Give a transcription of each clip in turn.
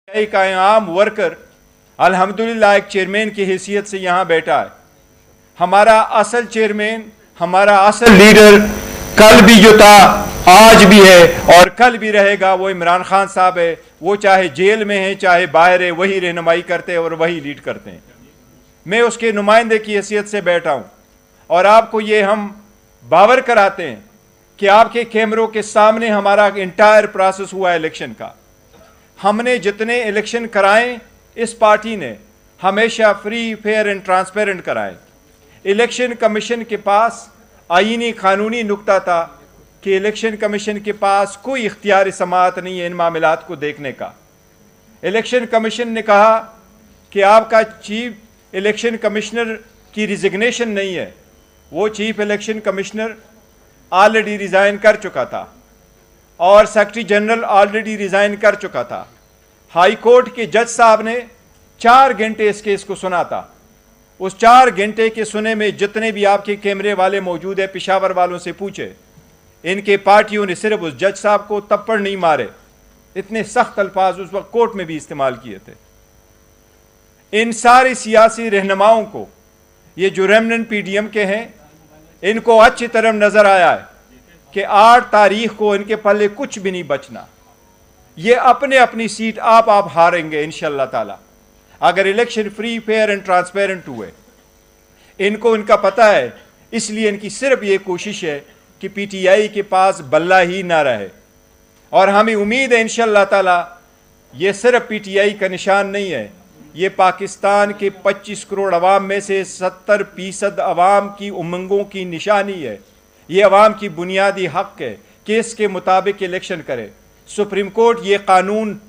एक आम वर्कर अल्हम्दुलिल्लाह एक चेयरमैन की हैसियत से यहाँ बैठा है। हमारा असल चेयरमैन, हमारा असल लीडर कल भी जो था, आज भी है और कल भी रहेगा, वो इमरान खान साहब है। वो चाहे जेल में है चाहे बाहर है, वही रहनुमाई करते हैं और वही लीड करते हैं। मैं उसके नुमाइंदे की हैसियत से बैठा हूँ और आपको ये हम बावर कराते हैं कि आपके कैमरों के सामने हमारा इंटायर प्रोसेस हुआ इलेक्शन का। हमने जितने इलेक्शन कराए इस पार्टी ने हमेशा फ्री, फेयर एंड ट्रांसपेरेंट कराए। इलेक्शन कमीशन के पास आईनी कानूनी नुक्ता था कि इलेक्शन कमीशन के पास कोई इख्तियार समाअत नहीं है इन मामलात को देखने का। इलेक्शन कमीशन ने कहा कि आपका चीफ इलेक्शन कमिश्नर की रिजिग्नेशन नहीं है। वो chief election commissioner already resign कर चुका था और सेक्रेटरी जनरल ऑलरेडी रिज़ाइन कर चुका था। हाई कोर्ट के जज साहब ने 4 घंटे इस केस को सुना था। उस 4 घंटे के सुने में जितने भी आपके कैमरे वाले मौजूद है, पेशावर वालों से पूछे, इनके पार्टियों ने सिर्फ उस जज साहब को तप्पड़ नहीं मारे, इतने सख्त अल्फाज उस वक्त कोर्ट में भी इस्तेमाल किए थे। इन सारे सियासी रहनुमाओं को, ये जो रेमनेंट पीडीएम के हैं, इनको अच्छी तरह नजर आया है कि 8 तारीख को इनके पल्ले कुछ भी नहीं बचना। ये अपने अपनी सीट आप हारेंगे इंशाअल्लाह ताला अगर election free, fair and transparent हुए। इनको इनका पता है, इसलिए इनकी सिर्फ ये कोशिश है कि पीटीआई के पास बल्ला ही ना रहे। और हमें उम्मीद है इंशाअल्लाह ताला ये सिर्फ पीटीआई का निशान नहीं है, ये पाकिस्तान के 25 करोड़ अवाम में से 70% अवाम की उमंगों की निशानी है। ये अवाम की बुनियादी हक है कि इसके मुताबिक इलेक्शन करे। सुप्रीम कोर्ट ये कानून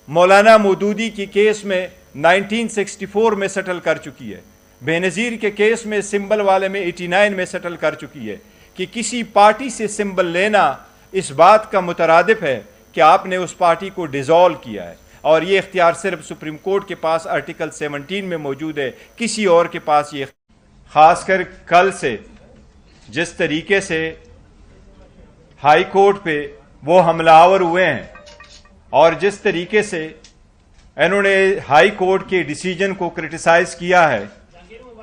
मौलाना मौदूदी की केस में 1964 में सेटल कर चुकी है। बेनज़ीर के केस में सिंबल वाले में 89 में सेटल कर चुकी है कि किसी पार्टी से सिंबल लेना इस बात का मुतरादिफ है कि आपने उस पार्टी को डिज़ोल्व किया है। और ये इख्तियार सिर्फ सुप्रीम कोर्ट के पास आर्टिकल 17 में मौजूद है, किसी और के पास ये। खासकर कल से जिस तरीके से हाई कोर्ट पे वो हमलावर हुए हैं और जिस तरीके से इन्होंने हाई कोर्ट के डिसीजन को क्रिटिसाइज किया है,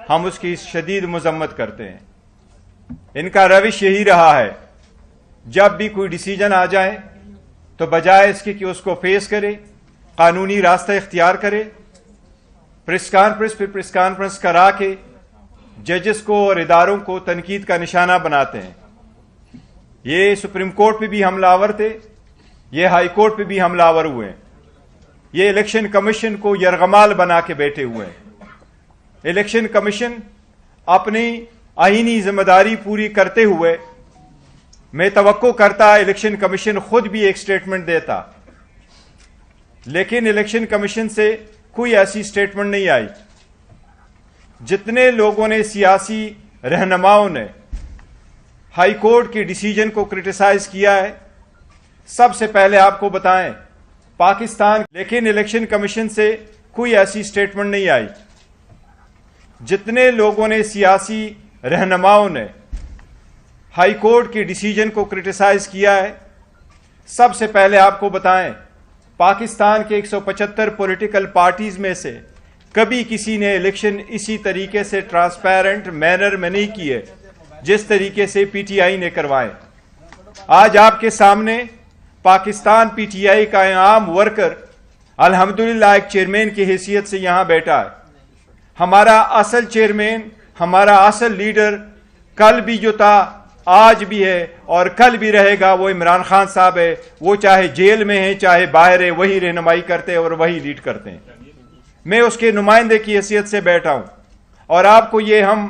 हम उसकी शदीद मजम्मत करते हैं। इनका रविश यही रहा है, जब भी कोई डिसीजन आ जाए तो बजाय इसके कि उसको फेस करे, कानूनी रास्ता इख्तियार करे, प्रेस कॉन्फ्रेंस करा के जजेस को और इदारों को तनकीद का निशाना बनाते हैं। ये सुप्रीम कोर्ट पे भी हमलावर थे, ये हाई कोर्ट पे भी हमलावर हुए हैं। ये इलेक्शन कमीशन को यरगमाल बना के बैठे हुए हैं। इलेक्शन कमीशन अपनी आईनी जिम्मेदारी पूरी करते हुए, मैं तवक्को करता इलेक्शन कमीशन खुद भी एक स्टेटमेंट देता, लेकिन इलेक्शन कमीशन से कोई ऐसी स्टेटमेंट नहीं आई। जितने लोगों ने, सियासी रहनुमाओं ने हाई कोर्ट के डिसीजन को क्रिटिसाइज किया है, सबसे पहले आपको बताएं पाकिस्तान, लेकिन इलेक्शन कमीशन से कोई ऐसी स्टेटमेंट नहीं आई। जितने लोगों ने, सियासी रहनुमाओं ने हाई कोर्ट के डिसीजन को क्रिटिसाइज किया है, सबसे पहले आपको बताएं पाकिस्तान के 175 पॉलिटिकल पार्टीज में से कभी किसी ने इलेक्शन इसी तरीके से ट्रांसपेरेंट मैनर में नहीं किए जिस तरीके से पीटीआई ने करवाए। आज आपके सामने पाकिस्तान पीटीआई का आम वर्कर अल्हम्दुलिल्लाह एक चेयरमैन की हैसियत से यहां बैठा है। हमारा असल चेयरमैन, हमारा असल लीडर कल भी जो था, आज भी है और कल भी रहेगा, वो इमरान खान साहब है। वो चाहे जेल में है चाहे बाहर है, वही रहनुमाई करते हैं और वही लीड करते हैं। मैं उसके नुमाइंदे की हैसियत से बैठा हूं और आपको ये हम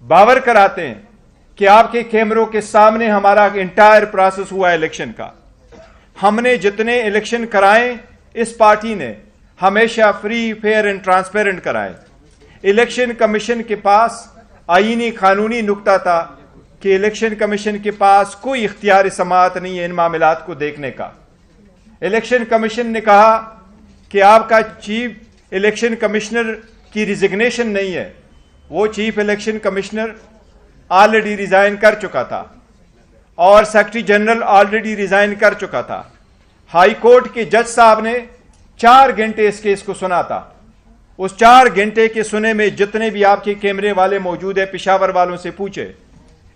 बावर कराते हैं कि आपके कैमरों के सामने हमारा इंटायर प्रोसेस हुआ इलेक्शन का। हमने जितने इलेक्शन कराए इस पार्टी ने हमेशा फ्री, फेयर एंड ट्रांसपेरेंट कराए। इलेक्शन कमीशन के पास आईनी कानूनी नुक्ता था कि इलेक्शन कमीशन के पास कोई इख्तियार समाअत नहीं है इन मामलात को देखने का। इलेक्शन कमीशन ने कहा कि आपका चीफ इलेक्शन कमिश्नर की रिजिग्नेशन नहीं है। वो chief election commissioner already resign कर चुका था और सेक्रेटरी जनरल ऑलरेडी रिज़ाइन कर चुका था। हाई कोर्ट के जज साहब ने 4 घंटे इस केस को सुना था। उस 4 घंटे के सुने में जितने भी आपके कैमरे वाले मौजूद है, पेशावर वालों से पूछे,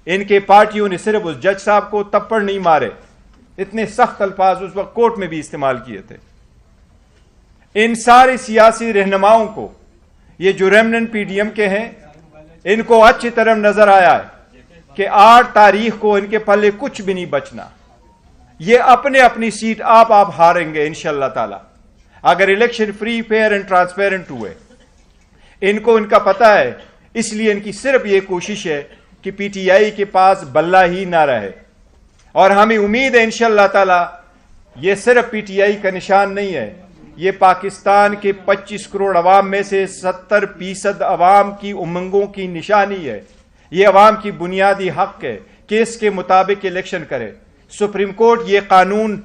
इनके पार्टियों ने सिर्फ उस जज साहब को तप्पड़ नहीं मारे, इतने सख्त अल्फाज उस वक्त कोर्ट में भी इस्तेमाल किए थे। इन सारे सियासी रहनुमाओं को, ये जो रेमनेंट पीडीएम के हैं, इनको अच्छी तरह नजर आया है कि 8 तारीख को इनके पल्ले कुछ भी नहीं बचना। ये अपने अपनी सीट आप हारेंगे इंशाअल्लाह ताला, अगर election free, fair and transparent हुए। इनको इनका पता है, इसलिए इनकी सिर्फ ये कोशिश है कि पीटीआई के पास बल्ला ही ना रहे। और हमें उम्मीद है इंशाअल्लाह ताला ये सिर्फ पीटीआई का निशान नहीं है, ये पाकिस्तान के 25 करोड़ अवाम में से 70% अवाम की उमंगों की निशानी है। ये अवाम की बुनियादी हक है कि इसके मुताबिक इलेक्शन करे। सुप्रीम कोर्ट ये कानून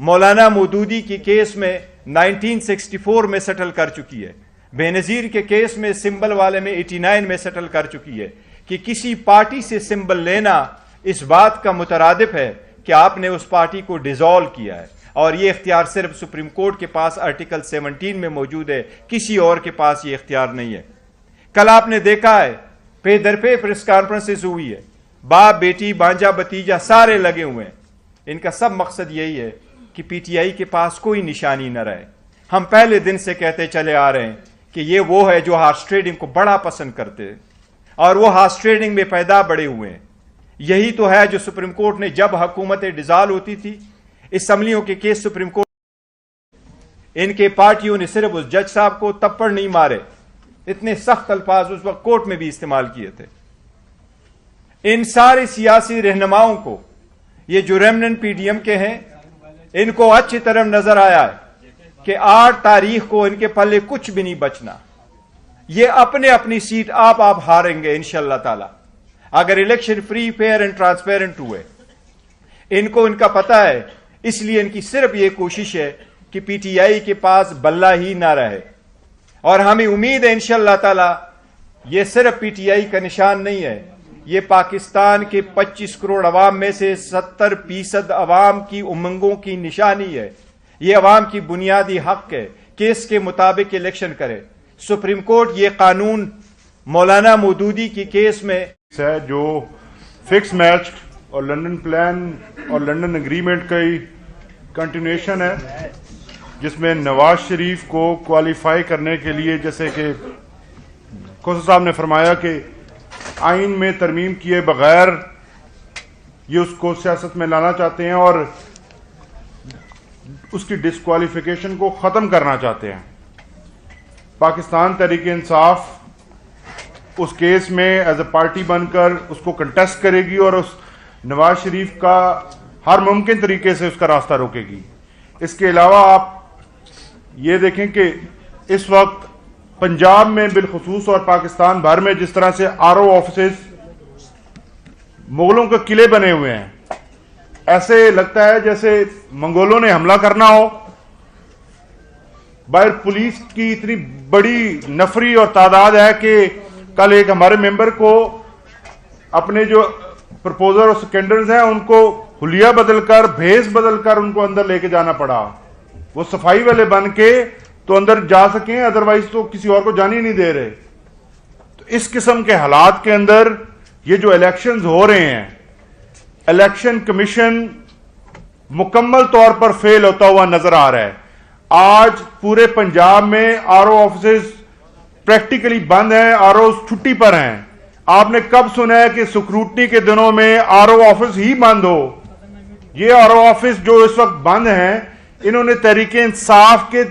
मौलाना मौदूदी के केस में 1964 में सेटल कर चुकी है, बेनज़ीर के केस में, सिंबल वाले में 89 में सेटल कर चुकी है कि किसी पार्टी से सिंबल लेना इस बात का मुतरादिफ है कि आपने उस पार्टी को डिसॉल्व किया है, और ये इख्तियार सिर्फ सुप्रीम कोर्ट के पास आर्टिकल 17 में मौजूद है, किसी और के पास ये इख्तियार नहीं है। कल आपने देखा है पे दर पे प्रेस कॉन्फ्रेंसेस हुई है, बाप बेटी भांजा भतीजा सारे लगे हुए हैं। इनका सब मकसद यही है कि पीटीआई के पास कोई निशानी न रहे। हम पहले दिन से कहते चले आ रहे हैं कि ये वो है जो हॉर्स ट्रेडिंग को बड़ा पसंद करते हैं, और वो हॉर्स ट्रेडिंग में पैदा बड़े हुए हैं। यही तो है जो सुप्रीम कोर्ट ने, जब हुकूमतें डिसॉल्व होती थी, असम्बलियों के केस सुप्रीम कोर्ट, इनके पार्टियों ने सिर्फ उस जज साहब को तप्पड़ नहीं मारे, इतने सख्त अल्फाज उस वक्त कोर्ट में भी इस्तेमाल किए थे। इन सारे सियासी रहनुमाओं को, ये जो रेमनेंट पीडीएम के हैं, इनको अच्छी तरह नजर आया है कि 8 तारीख को इनके पल्ले कुछ भी नहीं बचना। ये अपने अपनी सीट आप हारेंगे इंशाअल्लाह ताला, अगर election free, fair and transparent हुए। इनको इनका पता है, इसलिए इनकी सिर्फ ये कोशिश है कि पीटीआई के पास बल्ला ही ना रहे। और हमें उम्मीद है इंशाअल्लाह ताला ये सिर्फ पीटीआई का निशान नहीं है, ये पाकिस्तान के 25 करोड़ अवाम में से 70% अवाम की उमंगों की निशानी है। ये अवाम की बुनियादी हक है कि इसके मुताबिक इलेक्शन करे। सुप्रीम कोर्ट ये कानून मौलाना मौदूदी के केस में है, जो फिक्स मैच और लंदन प्लान और लंदन एग्रीमेंट का ही कंटिन्यूएशन है, जिसमें नवाज शरीफ को क्वालिफाई करने के लिए, जैसे कि खोसा साहब ने फरमाया कि आइन में तरमीम किए बगैर ये उसको सियासत में लाना चाहते हैं और उसकी डिस्क्वालिफिकेशन को ख़त्म करना चाहते हैं। पाकिस्तान तहरीक-ए-इंसाफ उस केस में एज ए पार्टी बनकर उसको कंटेस्ट करेगी और उस नवाज शरीफ का हर मुमकिन तरीके से उसका रास्ता रोकेगी। इसके अलावा आप ये देखें कि इस वक्त पंजाब में बिलखुसूस और पाकिस्तान भर में जिस तरह से आरओ ऑफिसेस मुगलों के किले बने हुए हैं, ऐसे लगता है जैसे मंगोलों ने हमला करना हो। बाहर पुलिस की इतनी बड़ी नफरी और तादाद है कि कल एक हमारे मेंबर को अपने जो प्रपोजर और सेकेंडर्स हैं उनको हुलिया बदलकर, भेस बदलकर उनको अंदर लेके जाना पड़ा। वो सफाई वाले बन के तो अंदर जा सकें, अदरवाइज तो किसी और को जाने नहीं दे रहे। तो इस किस्म के हालात के अंदर ये जो इलेक्शंस हो रहे हैं, इलेक्शन कमीशन मुकम्मल तौर पर फेल होता हुआ नजर आ रहा है। आज पूरे पंजाब में आरओ ऑफिसेस प्रैक्टिकली बंद हैं, आरओ छुट्टी पर हैं। आपने कब सुना है कि स्क्रूटनी के दिनों में आरओ ऑफिस ही बंद हो? ये आरओ ऑफिस जो इस वक्त बंद हैं, इन्होंने तहरीक-ए-इंसाफ के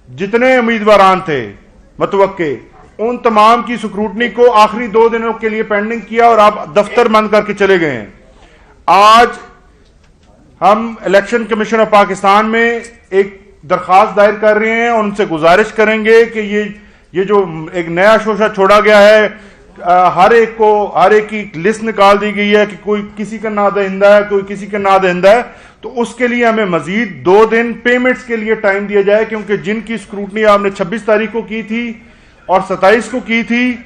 जितने उम्मीदवारान थे मतवक्के, उन तमाम की स्क्रूटनी को आखिरी 2 दिनों के लिए पेंडिंग किया और आप दफ्तर बंद करके चले गए हैं। आज हम इलेक्शन कमीशन ऑफ पाकिस्तान में एक दरखास्त दायर कर रहे हैं और उनसे गुजारिश करेंगे कि ये जो एक नया शोशा छोड़ा गया है, हर एक की लिस्ट निकाल दी गई है कि कोई किसी का नादहिंदा है, कोई किसी का नादहिंदा है, तो उसके लिए हमें मजीद 2 दिन पेमेंट्स के लिए टाइम दिया जाए, क्योंकि जिनकी स्क्रूटनी आपने 26 तारीख को की थी और 27 को की थी,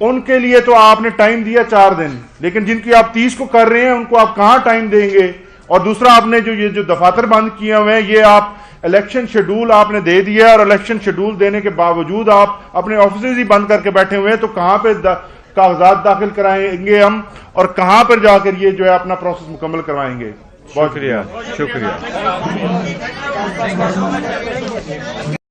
उनके लिए तो आपने टाइम दिया 4 दिन, लेकिन जिनकी आप 30 को कर रहे हैं उनको आप कहां टाइम देंगे? और दूसरा, आपने जो दफातर बंद किए हुए हैं, ये आप الیکشن شیڈول آپ نے دے دیا اور الیکشن شیڈول دینے کے باوجود آپ اپنے آفیسز ہی بند کر کے بیٹھے ہوئے ہیں، تو کہاں پہ کاغذات داخل کرائیں گے ہم، اور کہاں پر جا کر یہ جو ہے اپنا پروسیس مکمل کروائیں گے؟ شکریہ شکریہ